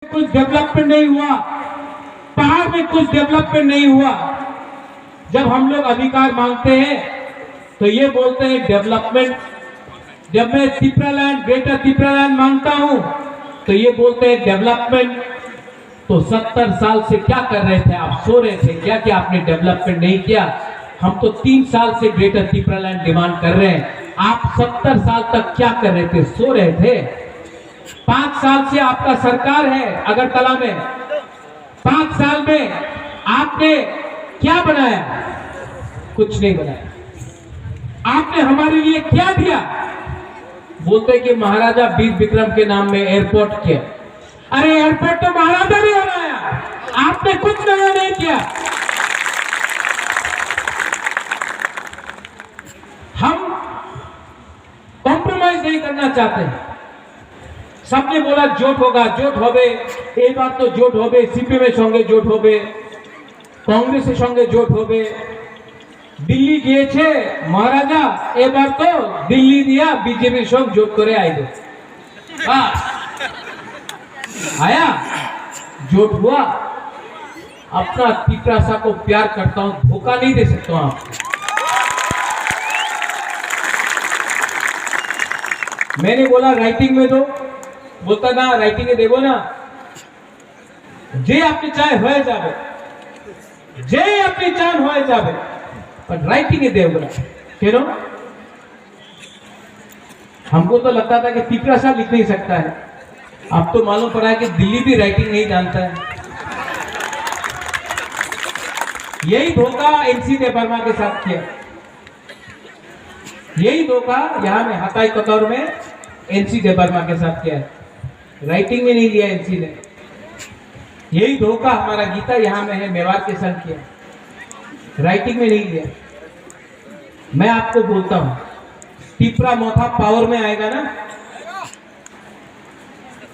कुछ डेवलपमेंट नहीं हुआ, पहाड़ में कुछ डेवलपमेंट नहीं हुआ। जब हम लोग अधिकार मांगते हैं तो ये बोलते हैं डेवलपमेंट। जब मैं तिप्रालैंड, ग्रेटर तिप्रालैंड मांगता हूं तो ये बोलते हैं डेवलपमेंट। तो 70 साल से क्या कर रहे थे आप? सो रहे थे क्या कि आपने डेवलपमेंट नहीं किया? हम तो 3 साल से ग्रेटर तिप्रालैंड डिमांड कर रहे हैं। आप 70 साल तक क्या कर रहे थे? सो रहे थे। 5 साल से आपका सरकार है अगरतला में। 5 साल में आपने क्या बनाया? कुछ नहीं बनाया। आपने हमारे लिए क्या दिया? बोलते कि महाराजा वीर विक्रम के नाम में एयरपोर्ट किया। अरे एयरपोर्ट तो महाराजा ने बनाया, आपने कुछ नया नहीं किया। हम कॉम्प्रोमाइज नहीं करना चाहते। सबने बोला जोट होगा, जोट होबे, एक बार तो जोट होबे, सीपीएम संगे जोट होबे, कांग्रेस संगे जोट होबे। दिल्ली গিয়েছে महाराजा, एक बार तो दिल्ली दिया बीजेपी संग जोट करे आएगा। आया, जोट हुआ। अपना तिपरासा को प्यार करता हूं, धोखा नहीं दे सकता हूं आपको। मैंने बोला राइटिंग में दो, बोलता ना राइटिंग में देवो ना, जे अपनी चाहे होए जावे, जे अपनी चाह होए जावे, पर राइटिंग में देवो ना। क्यों? हमको तो लगता था कि तिपरासा लिख नहीं सकता है, अब तो मालूम पड़ा है कि दिल्ली भी राइटिंग नहीं जानता है। यही धोखा एनसी देबर्मा के साथ किया, यही धोखा यहां में हताई कतौर में एनसी देबर्मा के साथ किया है। राइटिंग में नहीं लिया एनसी ने। यही धोखा हमारा गीता यहां में है मेवाड़ के संग किया, राइटिंग में नहीं लिया। मैं आपको बोलता हूं, तिपरा मोथा पावर में आएगा ना,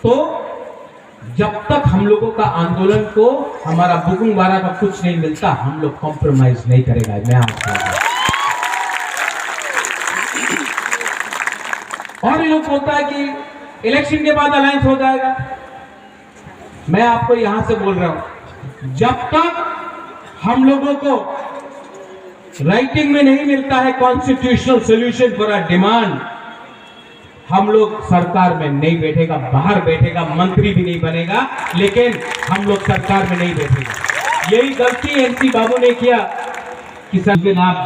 तो जब तक हम लोगों का आंदोलन को हमारा बुकुंगवारा का कुछ नहीं मिलता, हम लोग कॉम्प्रोमाइज नहीं करेगा। मैं आपको और ये लोग बोलता है कि इलेक्शन के बाद अलायंस हो जाएगा। मैं आपको यहां से बोल रहा हूं, जब तक हम लोगों को राइटिंग में नहीं मिलता है constitutional solution for a demand, हम लोग सरकार में नहीं बैठेगा, बाहर बैठेगा, मंत्री भी नहीं बनेगा, लेकिन हम लोग सरकार में नहीं बैठेगा। यही गलती एनसी बाबू ने किया कि सब नाम